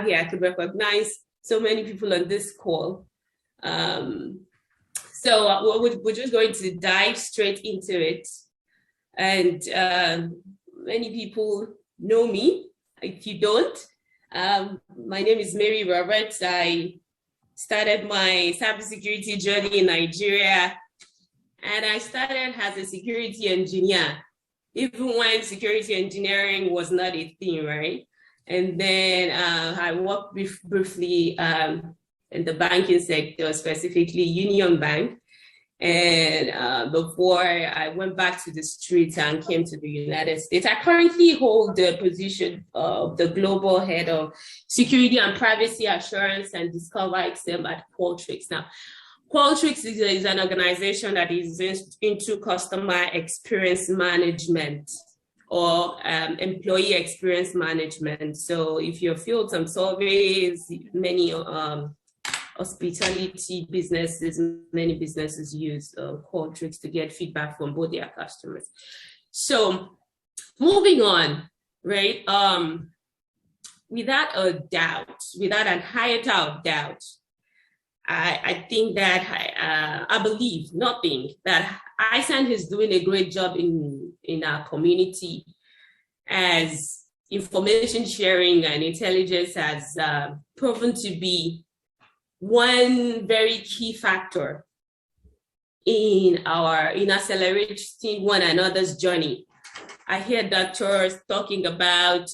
here. I could recognize so many people on this call. So we're just going to dive straight into it. And many people know me. If you don't, my name is Mary Roberts. I started my cybersecurity journey in Nigeria, and I started as a security engineer, even when security engineering was not a thing, right? And then I worked briefly in the banking sector, specifically Union Bank. And before I went back to the streets and came to the United States, I currently hold the position of the global head of security and privacy assurance and Discover XM at Qualtrics. Now, Qualtrics is an organization that is into customer experience management or employee experience management. So if you filled some surveys, many hospitality businesses, many businesses use Qualtrics to get feedback from both their customers. So moving on, right? Without a doubt, without an iota of doubt, I think that I believe, not think, that ISAN is doing a great job in our community, as information sharing and intelligence has proven to be one very key factor in accelerating one another's journey. I hear doctors talking about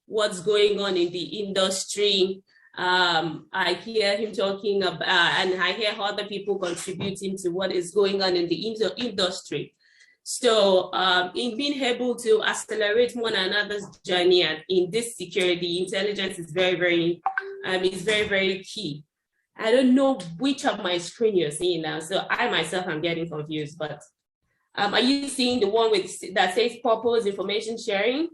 what's going on in the industry. I hear him talking about, and I hear other people contributing to what is going on in the industry. So in being able to accelerate one another's journey and in this security, intelligence is very, very key. I don't know which of my screen you're seeing now, so I myself am getting confused, but are you seeing the one that says purpose information sharing?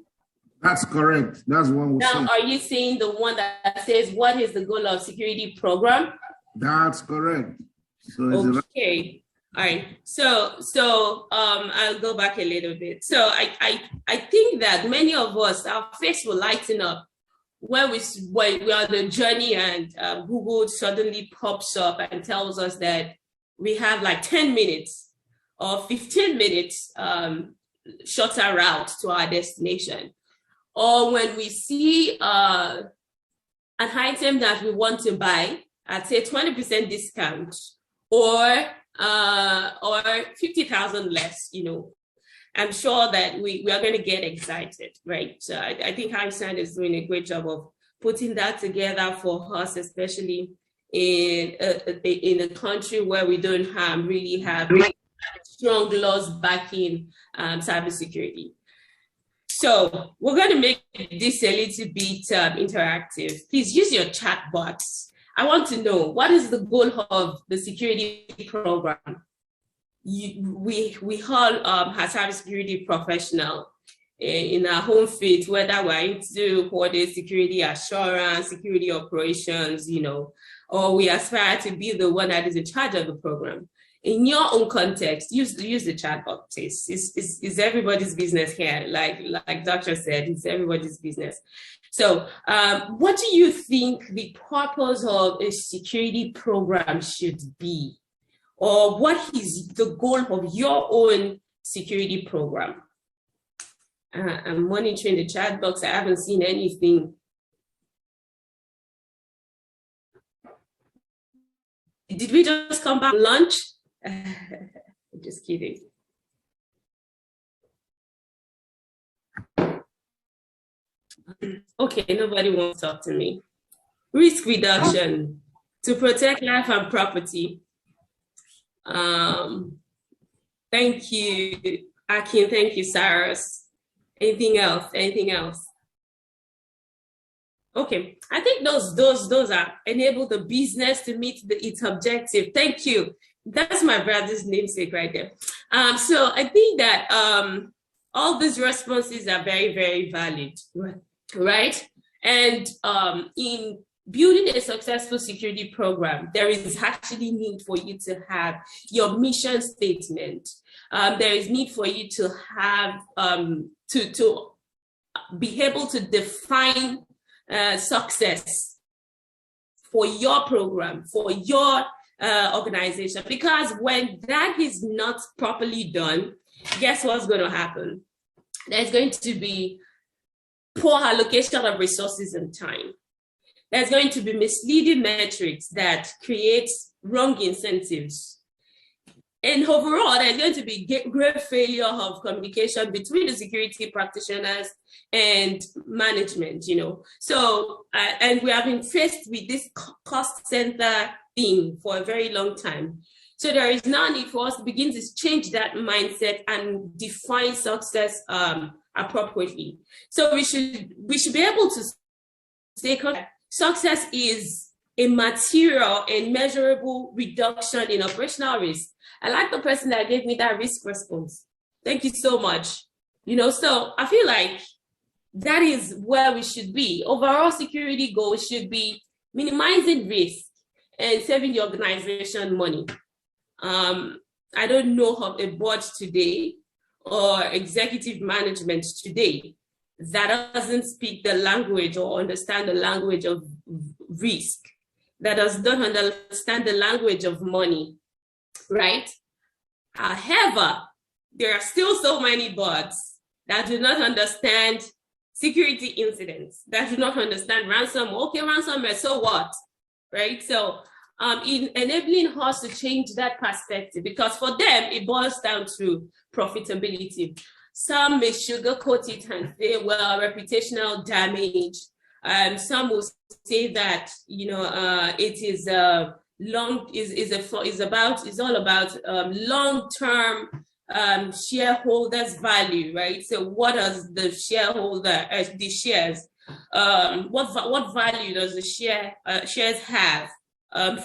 That's correct. That's one we're seeing. Now, are you seeing the one that says what is the goal of security program? That's correct. So okay. All right. So I'll go back a little bit. So I think that many of us, our face will lighten up when we are on the journey and Google suddenly pops up and tells us that we have like 10 minutes or 15 minutes shorter route to our destination. Or when we see an item that we want to buy at, say, 20% discount or 50,000 less, I'm sure that we are going to get excited, right? So I think ISAN is doing a great job of putting that together for us, especially in a country where we don't really have strong laws backing cybersecurity. So we're going to make this a little bit interactive. Please use your chat box. I want to know, what is the goal of the security program? We all as cybersecurity professional in our home field, whether we're into coordinate security assurance, security operations, or we aspire to be the one that is in charge of the program. In your own context, use the chat box. It's everybody's business here. Like Doctor said, it's everybody's business. So what do you think the purpose of a security program should be? Or what is the goal of your own security program? I'm monitoring the chat box. I haven't seen anything. Did we just come back from lunch? Just kidding. Okay, nobody wants to talk to me. Risk reduction to protect life and property. Thank you, Akin. Thank you, Cyrus. Anything else? Okay, I think those are enable the business to meet its objective. Thank you. That's my brother's namesake right there. So I think that all these responses are very, very valid, right? And in building a successful security program, there is actually need for you to have your mission statement. There is need for you to have to be able to define success for your program, for your organization. Because when that is not properly done, guess what's going to happen? There's going to be poor allocation of resources and time. There's going to be misleading metrics that create wrong incentives. And overall, there's going to be great failure of communication between the security practitioners and management, So, and we have been faced with this cost center thing for a very long time. So there is now need for us to begin to change that mindset and define success appropriately. So we should be able to say success is a material and measurable reduction in operational risk. I like the person that gave me that risk response. Thank you so much. So I feel like that is where we should be. Overall security goals should be minimizing risk and saving the organization money. I don't know of a board today or executive management today that doesn't speak the language or understand the language of risk, that does not understand the language of money, right? However, there are still so many boards that do not understand security incidents, that do not understand ransomware. Okay, ransomware, so what, right? So in enabling us to change that perspective, because for them, it boils down to profitability. Some may sugarcoat it and say, well, reputational damage. Some will say that, it is all about long-term shareholders' value, right? So what does the shareholder, the shares, what value does the shares have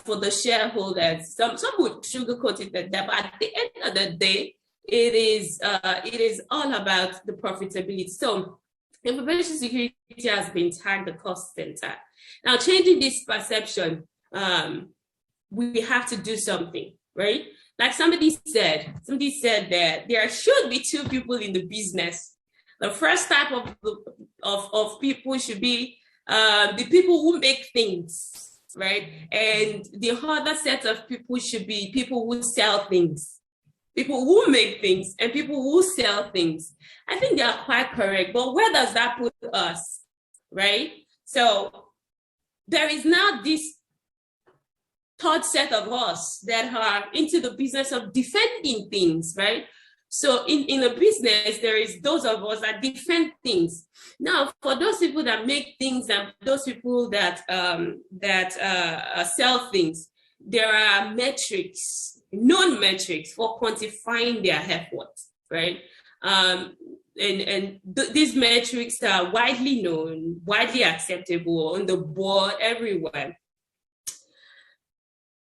for the shareholders? Some would sugarcoat it like that, but at the end of the day, it is all about the profitability. So information security has been tagged the cost center. Now, changing this perception, we have to do something, right? Like somebody said that there should be two people in the business. The first type of people should be the people who make things, right? And the other set of people should be people who sell things. People who make things and people who sell things. I think they are quite correct, but where does that put us, right? So there is now this third set of us that are into the business of defending things, right? So in a business, there is those of us that defend things. Now, for those people that make things and those people that sell things, there are metrics, known metrics for quantifying their effort, right? These metrics are widely known, widely acceptable on the board, everywhere.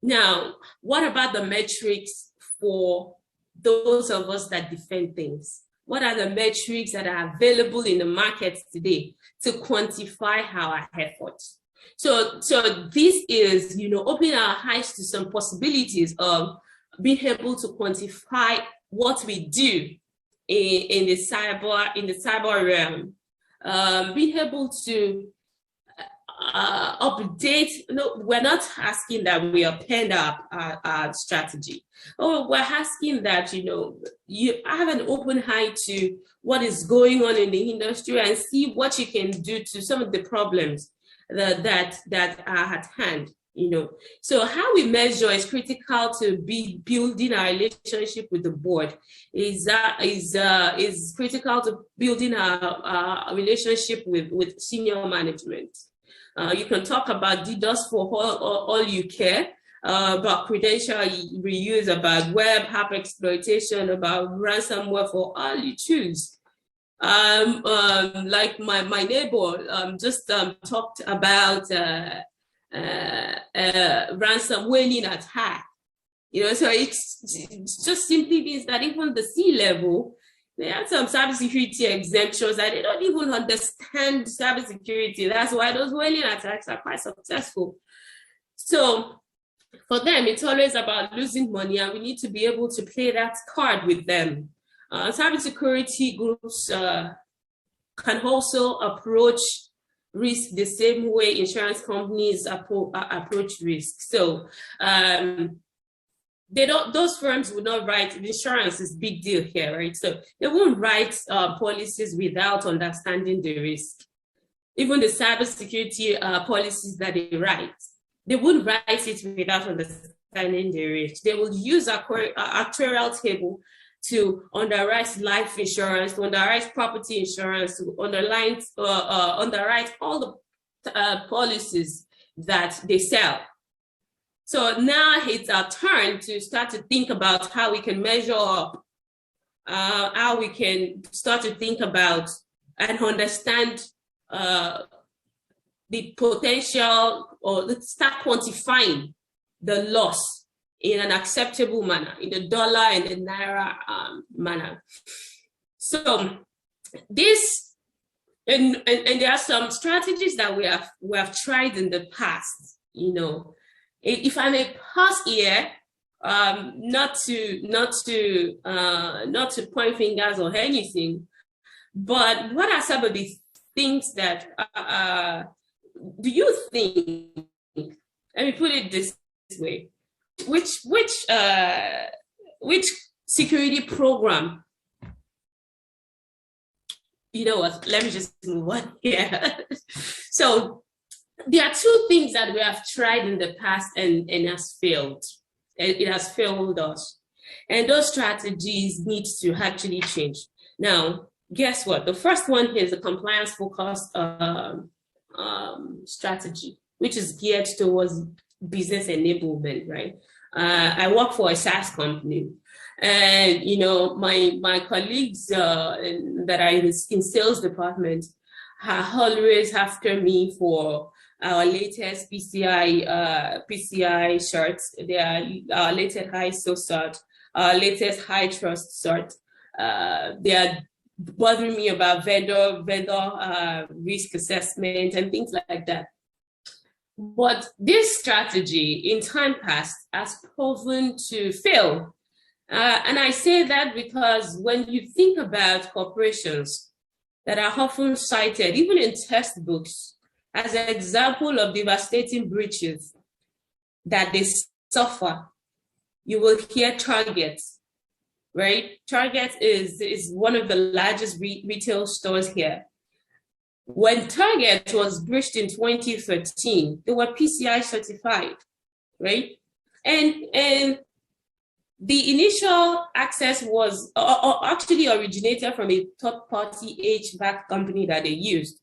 Now, what about the metrics for those of us that defend things? What are the metrics that are available in the market today to quantify our efforts? So this is, opening our eyes to some possibilities of being able to quantify what we do in the cyber realm, being able to update. We're not asking that we append our strategy. We're asking that you have an open eye to what is going on in the industry and see what you can do to some of the problems that are at hand. So how we measure is critical to be building our relationship with the board. Is critical to building our relationship with senior management. You can talk about DDoS for all you care, about credential reuse, about web app exploitation, about ransomware for all you choose. Like my neighbor just talked about ransom whaling attack. So it's just simply means that even the C-level, they have some cybersecurity exemptions that they don't even understand cybersecurity. That's why those whaling attacks are quite successful. So for them, it's always about losing money, and we need to be able to play that card with them. Cybersecurity groups can also approach risk the same way insurance companies approach risk. So those firms would not write, insurance is big deal here, right? So they won't write policies without understanding the risk. Even the cybersecurity policies that they write, they wouldn't write it without understanding the risk. They will use actuarial table to underwrite life insurance, to underwrite property insurance, to underwrite all the policies that they sell. So now it's our turn to start to think about how we can measure up, how we can start to think about and understand the potential, or let's start quantifying the loss in an acceptable manner, in the dollar and the naira manner. So this, and there are some strategies that we have tried in the past. You know, if I may pause here, not to point fingers or anything, but what are some of the things that do you think? Let me put it this way: which security program? You know what? Let me just move on here. So there are two things that we have tried in the past and has failed. It has failed us, and those strategies need to actually change. Now, guess what? The first one is a compliance-focused strategy, which is geared towards business enablement, right? I work for a SaaS company, and you know, my colleagues that are in sales department are always after me for our latest PCI shirts. They are our latest ISO cert, our latest high trust cert. They are bothering me about vendor risk assessment and things like that. But this strategy in time past has proven to fail. And I say that because when you think about corporations that are often cited, even in textbooks, as an example of devastating breaches that they suffer, you will hear Target, right? Target is one of the largest retail stores here. When Target was breached in 2013, they were PCI certified, right? And the initial access was actually originated from a third-party HVAC company that they used.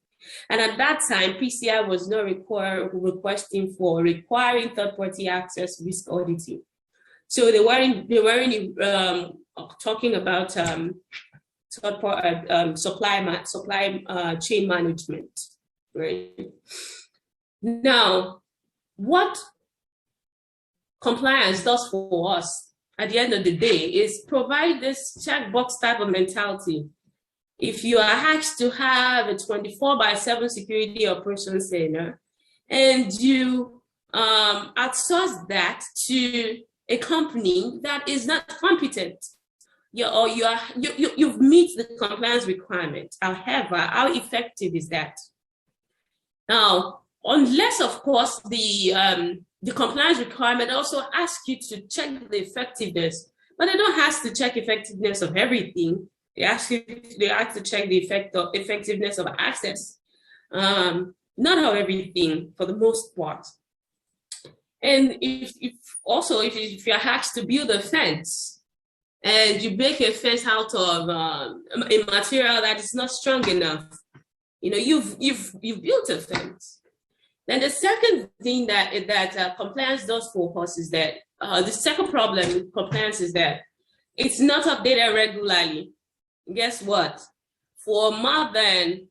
And at that time, PCI was not requiring third-party access risk auditing. So they weren't talking about supply chain management, right? Now, what compliance does for us at the end of the day is provide this checkbox type of mentality. If you are asked to have a 24/7 security operations center and you outsource that to a company that is not competent, you've met the compliance requirement. However, how effective is that? Now, unless, of course, the compliance requirement also asks you to check the effectiveness, but they don't ask to check effectiveness of everything. They ask to check the effectiveness of access, not of everything for the most part. And if you're asked to build a fence and you make a fence out of a material that is not strong enough, you know, you've built a fence. Then the second thing that compliance does for us is that the second problem with compliance is that it's not updated regularly. Guess what? For more than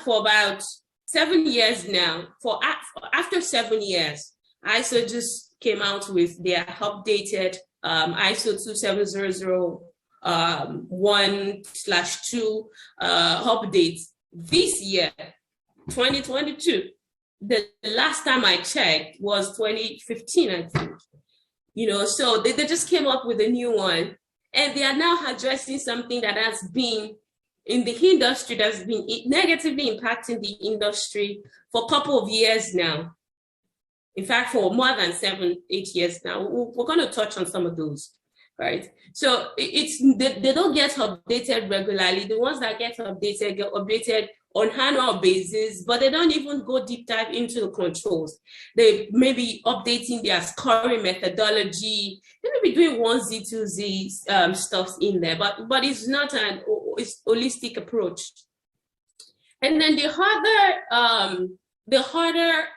for about 7 years now, after 7 years, ISO just came out with their updated ISO 27001/2 update this year, 2022. The last time I checked was 2015, I think. You know, so they just came up with a new one, And they are now addressing something that has been in the industry, that's been negatively impacting the industry for a couple of years now. In fact, for more than 7-8 years now. We're going to touch on some of those, right? So they don't get updated regularly. The ones that get updated on annual basis, but they don't even go deep dive into the controls. They may be updating their scoring methodology. They may be doing 1Z, 2Z stuff in there, but it's not an holistic approach. And then the harder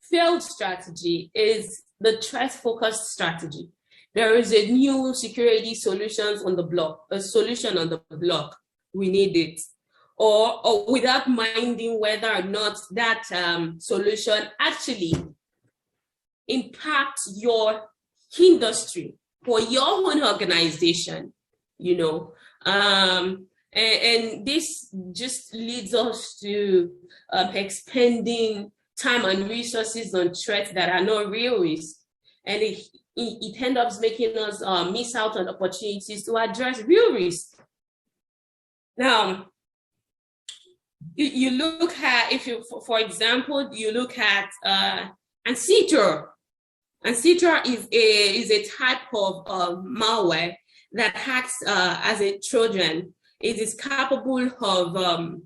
failed strategy is the threat-focused strategy. There is a new security solutions on the block, a solution on the block. We need it. Or without minding whether or not that solution actually impacts your industry or your own organization, you know. And this just leads us to expending time and resources on threats that are not real risk. And it ends up making us miss out on opportunities to address real risk. Now, you look at, for example, you look at Ancestral. Ancestral is a type of malware that acts as a Trojan. It is capable of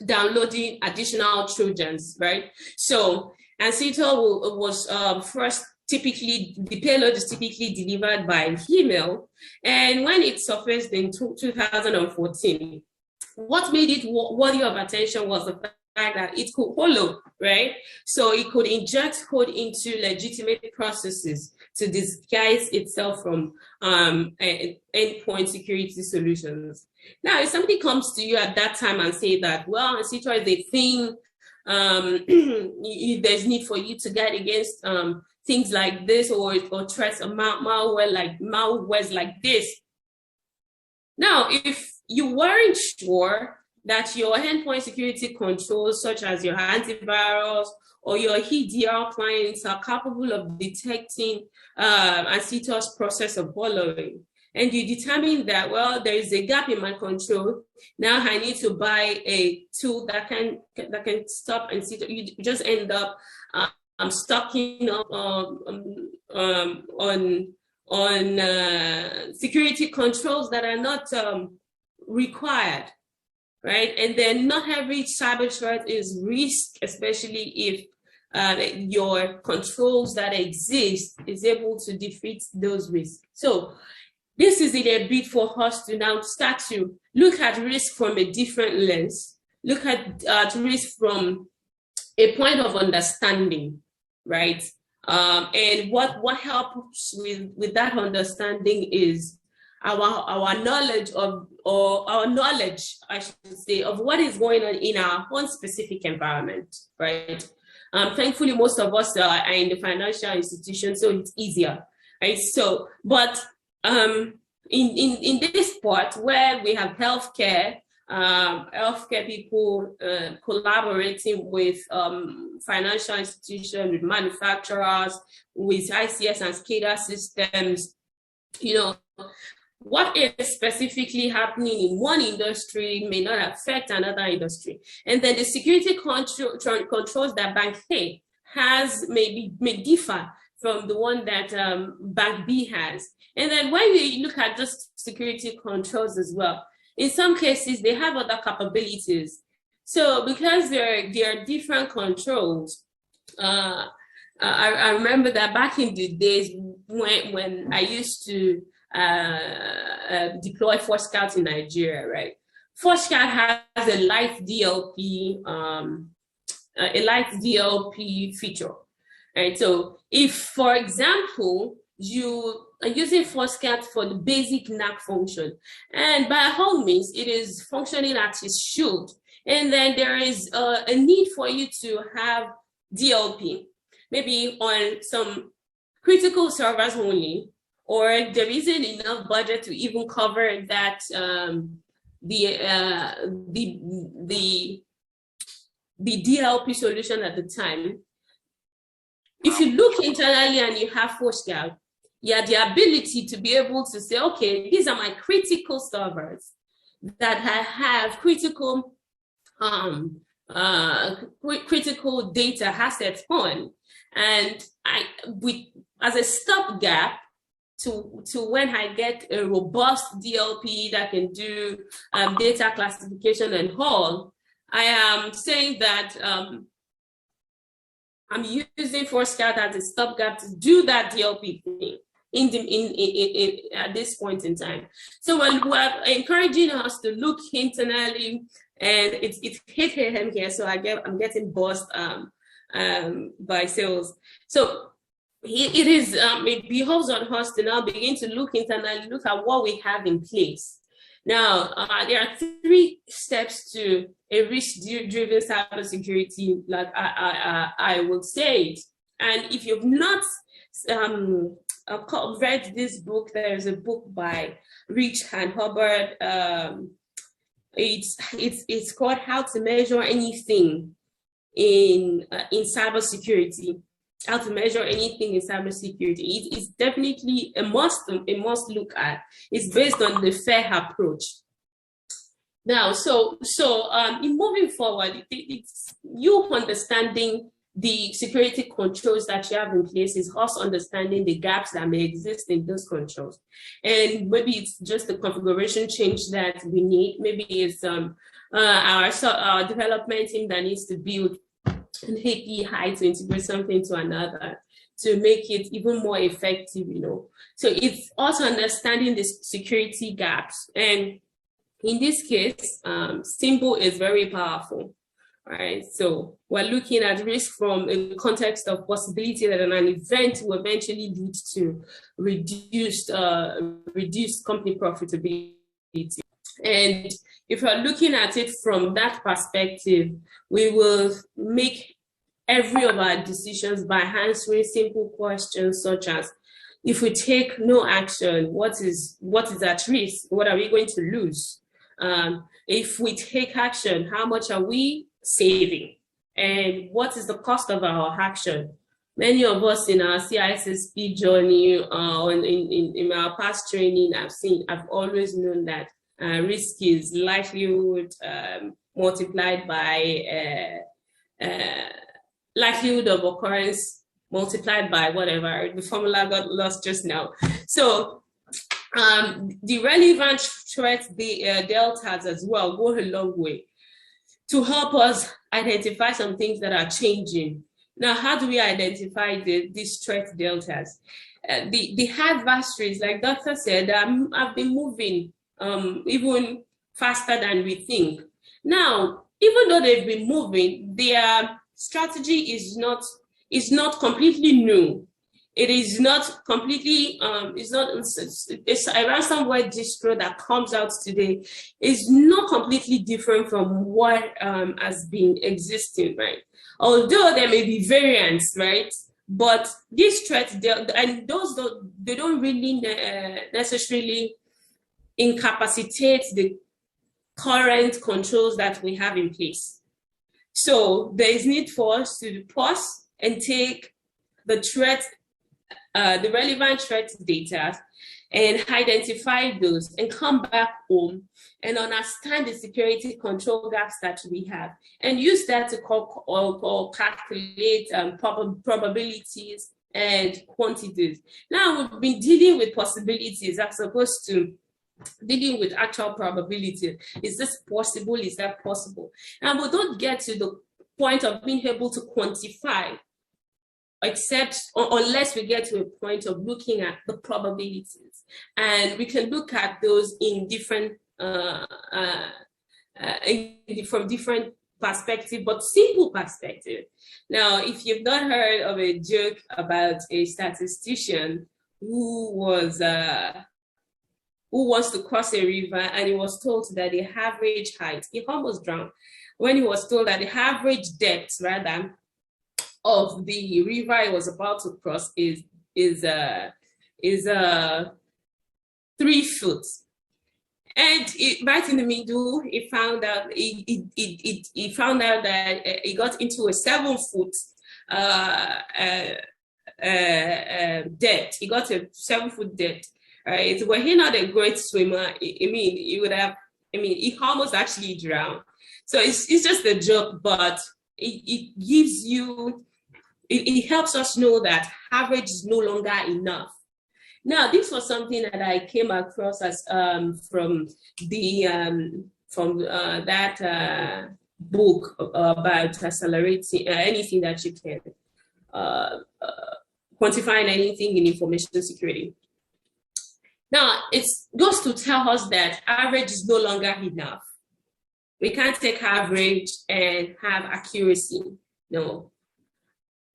downloading additional Trojans, right? So Ancestral was first typically, the payload is typically delivered by email. And when it surfaced in 2014, what made it worthy of attention was the fact that it could hollow, right? So it could inject code into legitimate processes to disguise itself from endpoint security solutions. Now, if somebody comes to you at that time and say that, well, Ancestral is a thing, there's need for you to guard against things like this or threats of malwares like this. Now, if you weren't sure that your endpoint security controls, such as your antivirus or your EDR clients, are capable of detecting Ancestral's process of hollowing, and you determine that, well, there is a gap in my control, now I need to buy a tool that can stop Ancestral, you just end up stocking up on security controls that are not required, right? And then not every cyber threat is risk, especially if your controls that exist is able to defeat those risks. So this is it a bit for us to now start to look at risk from a different lens, look at risk from a point of understanding, right? And what helps with that understanding is our knowledge of, or our knowledge, I should say, of what is going on in our own specific environment, right? Thankfully, most of us are in the financial institution, so it's easier, right? So, but in this part where we have healthcare people collaborating with financial institutions, with manufacturers, with ICS and SCADA systems, you know, what is specifically happening in one industry may not affect another industry. And then the security controls that Bank A has may differ from the one that Bank B has. And then when we look at those security controls as well, in some cases, they have other capabilities. So because there are different controls, I remember that back in the days when I used to deploy Forescout in Nigeria, right? Forescout has a light DLP, feature, right? So if, for example, you are using Forescout for the basic NAC function, and by all means, it is functioning as it should, and then there is a need for you to have DLP, maybe on some critical servers only, or there isn't enough budget to even cover that the DLP solution at the time. If you look internally and you have Forescout, Yeah, the ability to be able to say, okay, these are my critical servers that I have critical critical data assets on, and as a stopgap to when I get a robust DLP that can do data classification and all, I am saying that I'm using Forescout as a stopgap to do that DLP thing at this point in time. So we're encouraging us to look internally, and it's hit him here, so I'm getting buzzed by sales. So it behoves on us to now begin to look internally, look at what we have in place. Now, there are 3 steps to a risk-driven cybersecurity, like I would say it. And if you've not read this book, there's a book by Rich and Hubbard. It's called How to Measure Anything in Cybersecurity. How to measure anything in cybersecurity. It's definitely a must look at. It's based on the FAIR approach. Now, so in moving forward, it's you understanding the security controls that you have in place, is us understanding the gaps that may exist in those controls. And maybe it's just the configuration change that we need. Maybe it's our development team that needs to build an API to integrate something to another to make it even more effective, So it's also understanding the security gaps. And in this case, Symbol is very powerful, right? So we're looking at risk from a context of possibility that an event will eventually lead to reduced company profitability. And if we're looking at it from that perspective, we will make every of our decisions by answering simple questions such as, if we take no action, what is at risk? What are we going to lose? If we take action, how much are we saving? And what is the cost of our action? Many of us in our CISSP journey, in our past training, I've always known that risk is likelihood multiplied by likelihood of occurrence multiplied by whatever. The formula got lost just now. So the relevant threat deltas as well go a long way to help us identify some things that are changing. Now, how do we identify these threat deltas? The adversaries, like Dr. said, have been moving even faster than we think. Now, even though they've been moving, their strategy is not completely new. It is not completely, it's a ransomware distro that comes out today is not completely different from what has been existing, right? Although there may be variants, right? But these threats, and those they don't really necessarily incapacitate the current controls that we have in place. So there is need for us to pause and take the relevant threat data and identify those and come back home and understand the security control gaps that we have and use that to calculate probabilities and quantities. Now we've been dealing with possibilities as opposed to dealing with actual probability. Is this possible? Is that possible? And we don't get to the point of being able to quantify unless we get to a point of looking at the probabilities. And we can look at those in different from different perspective, but simple perspective. Now, if you've not heard of a joke about a statistician who wants to cross a river and he was told that the average height, he almost drowned when he was told that the average depth rather of the river he was about to cross is 3 foot. And right in the middle, he found out that he got into a 7 foot debt. He got a 7-foot debt. Right? Were he not a great swimmer, he would have. He almost actually drowned. So it's just a joke, but it gives you. It helps us know that average is no longer enough. Now, this was something that I came across as from that book about accelerating anything that you can quantifying anything in information security. Now, it goes to tell us that average is no longer enough. We can't take average and have accuracy, no.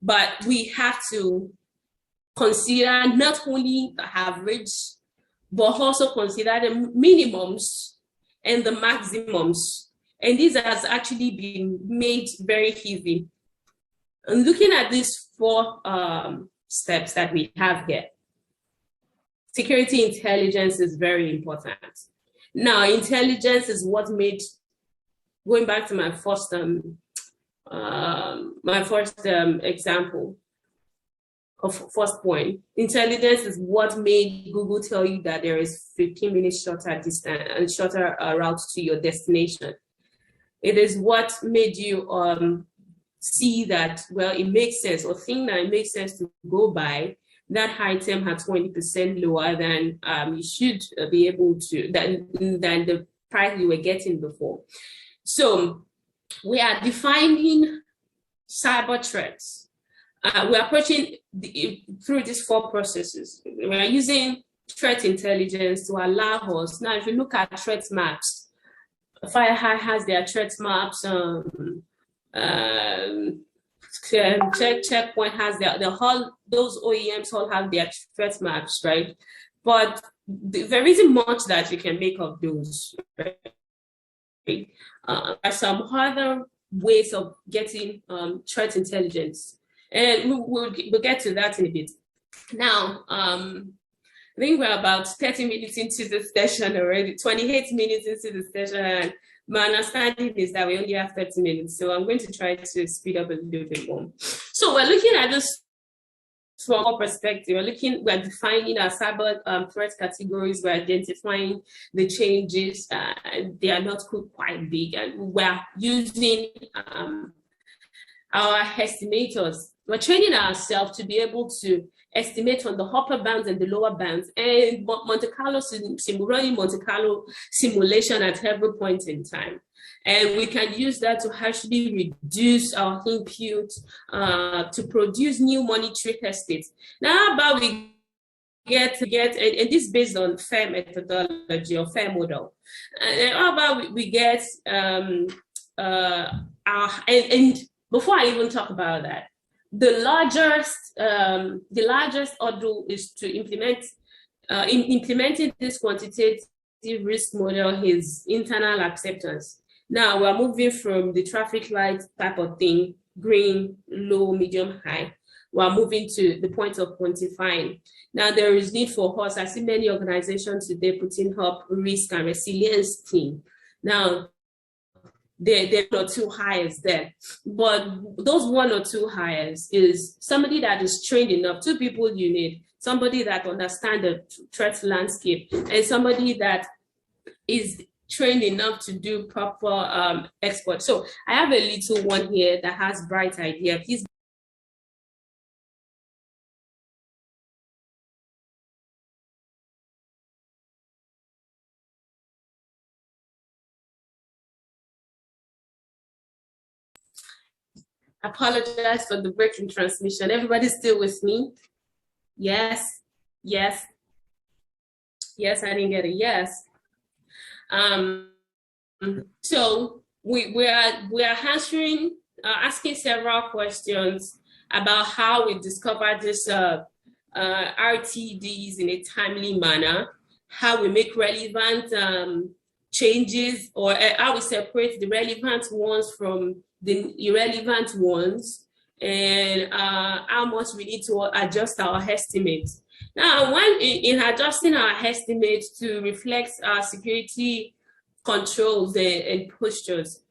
But we have to consider not only the average, but also consider the minimums and the maximums. And this has actually been made very easy. And looking at these 4 steps that we have here, security intelligence is very important. Now, intelligence is what made, going back to my first example of first point, intelligence is what made Google tell you that there is 15 minutes shorter distance and shorter route to your destination. It is what made you see that, well, it makes sense, or think that it makes sense to go by that item at 20% lower than you should be able to, than the price you were getting before. So we are defining cyber threats. We're approaching through these 4 processes. We are using threat intelligence to allow us. Now, if you look at threat maps, FireEye has their threat maps. Checkpoint has those OEMs all have their threat maps, right? But there isn't much that you can make of those. Right? There are some other ways of getting threat intelligence, and we'll get to that in a bit. Now, I think we're about 30 minutes into the session already, 28 minutes into the session, and my understanding is that we only have 30 minutes, so I'm going to try to speed up a little bit more. So we're looking at this from our perspective. We're defining our cyber threat categories. We're identifying the changes. They are not quite big, and we're using our estimators. We're training ourselves to be able to estimate on the upper bounds and the lower bounds, and running Monte Carlo simulation at every point in time. And we can use that to actually reduce our input to produce new monetary estates. Now, how about we get, and this is based on FAIR methodology or FAIR model. And how about we get and before I even talk about that, the largest order is to implement implementing this quantitative risk model is internal acceptance. Now we're moving from the traffic light type of thing, green, low, medium, high. We're moving to the point of quantifying. Now there is need for us. I see many organizations today putting up risk and resilience team. Now, there are 1 or 2 hires there, but those 1 or 2 hires is somebody that is trained enough. 2 people you need, somebody that understands the threat landscape and somebody that is trained enough to do proper export. So I have a little one here that has bright idea. Please. Apologize for the break in transmission. Everybody's still with me? Yes, yes, yes. I didn't get a yes. So we are answering, asking several questions about how we discover this RTDs in a timely manner, how we make relevant changes, or how we separate the relevant ones from the irrelevant ones, and how much we need to adjust our estimates. Now, when in adjusting our estimates to reflect our security controls and postures,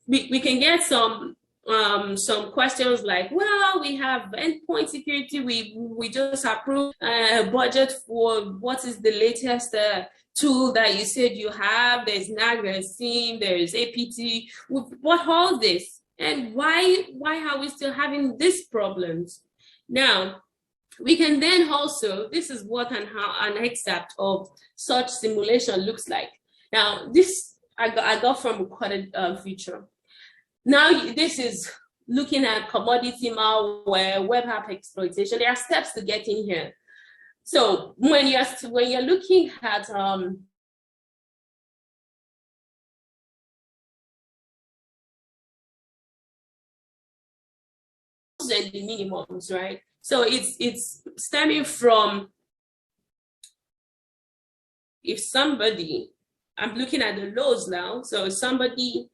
we can get some some questions like, well, we have endpoint security. We just approved a budget for what is the latest tool that you said you have. There's NAG, there's SIEM, there's APT. What all this? And why are we still having these problems? Now, we can then also, this is what and how an excerpt of such simulation looks like. Now, this I got from Recorded Future. Now, this is looking at commodity malware, web app exploitation. There are steps to get in here. So when you're looking at the minimums, right? So it's stemming from, if somebody, I'm looking at the lows now. So somebody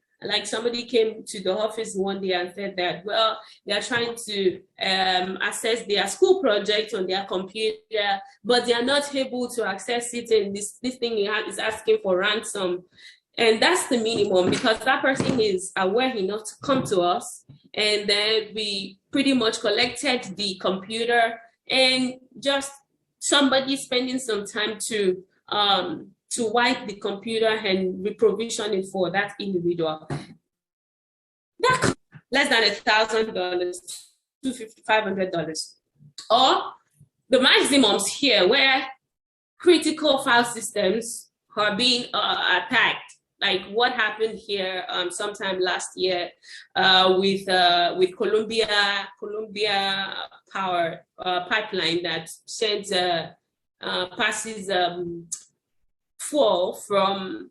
came to the office one day and said that, well, they're trying to access their school project on their computer, but they are not able to access it, and this thing is asking for ransom. And that's the minimum, because that person is aware enough to come to us, and then we pretty much collected the computer, and just somebody spending some time to wipe the computer and reprovision it for that individual. That less than $1,000, $250, $500. Or the maximums here, where critical file systems are being attacked, like what happened here sometime last year with Columbia Power pipeline that sends passes fuel from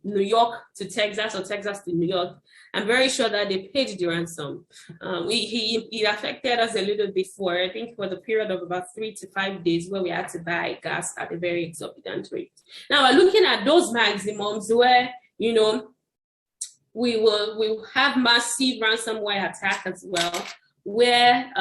New York to Texas, or Texas to New York. I'm very sure that they paid the ransom. It affected us a little before, I think for the period of about 3 to 5 days, where we had to buy gas at a very exorbitant rate. Now we're looking at those maximums where, you know, we will have massive ransomware attack as well, where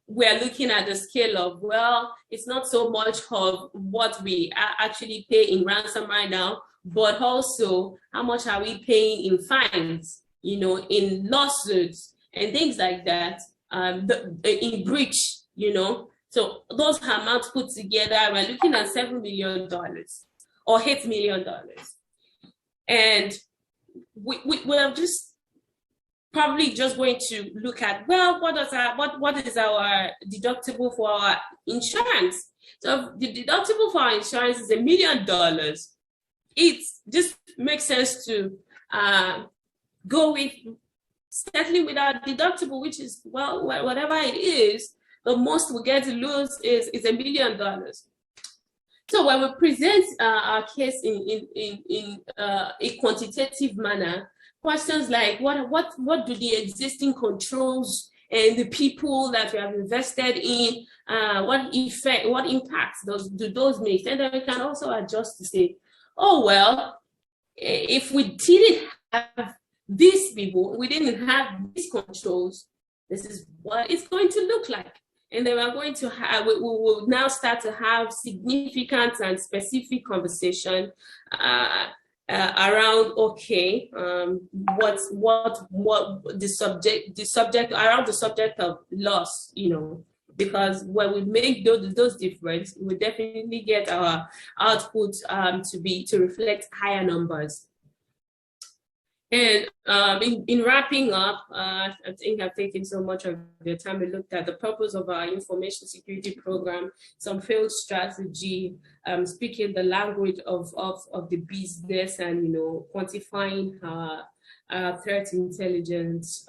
we're looking at the scale of, well, it's not so much of what we actually pay in ransom right now, but also how much are we paying in fines, you know, in lawsuits and things like that, in breach, you know. So those amounts put together, we're looking at $7 million or $8 million. And we're just probably just going to look at, well, what is our deductible for our insurance? So the deductible for our insurance is $1 million. It just makes sense to go with settling with our deductible, which is, well, whatever it is, the most we get to lose is $1 million. So when we present our case in a quantitative manner, questions like what do the existing controls and the people that we have invested in, what impacts do those make? And then we can also adjust to say, oh, well, if we didn't have these people, we didn't have these controls, this is what it's going to look like. And then we're going to have, we will now start to have significant and specific conversation around, okay, what the subject around the subject of loss, you know, because when we make those difference, we definitely get our output to reflect higher numbers. And in wrapping up, I think I've taken so much of your time. We looked at the purpose of our information security program, some field strategy, speaking the language of the business, and, you know, quantifying threat intelligence,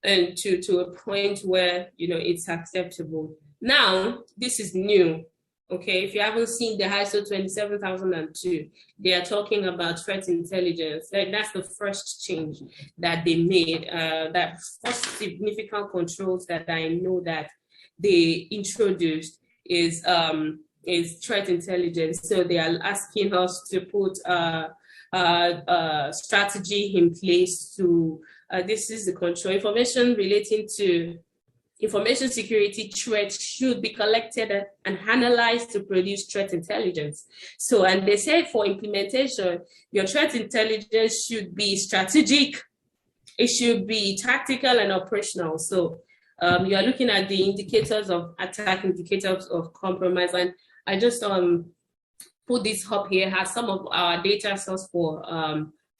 and to a point where, you know, it's acceptable. Now, this is new. Okay, if you haven't seen the ISO 27002, they are talking about threat intelligence. That's the first change that they made. That first significant controls that I know that they introduced is threat intelligence. So they are asking us to put a strategy in place to. This is the control information relating to information security threats should be collected and analyzed to produce threat intelligence. So, and they say for implementation, your threat intelligence should be strategic, it should be tactical and operational. So you are looking at the indicators of attack, indicators of compromise. And I just put this up here as some of our data source for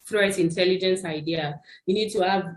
threat intelligence idea. You need to have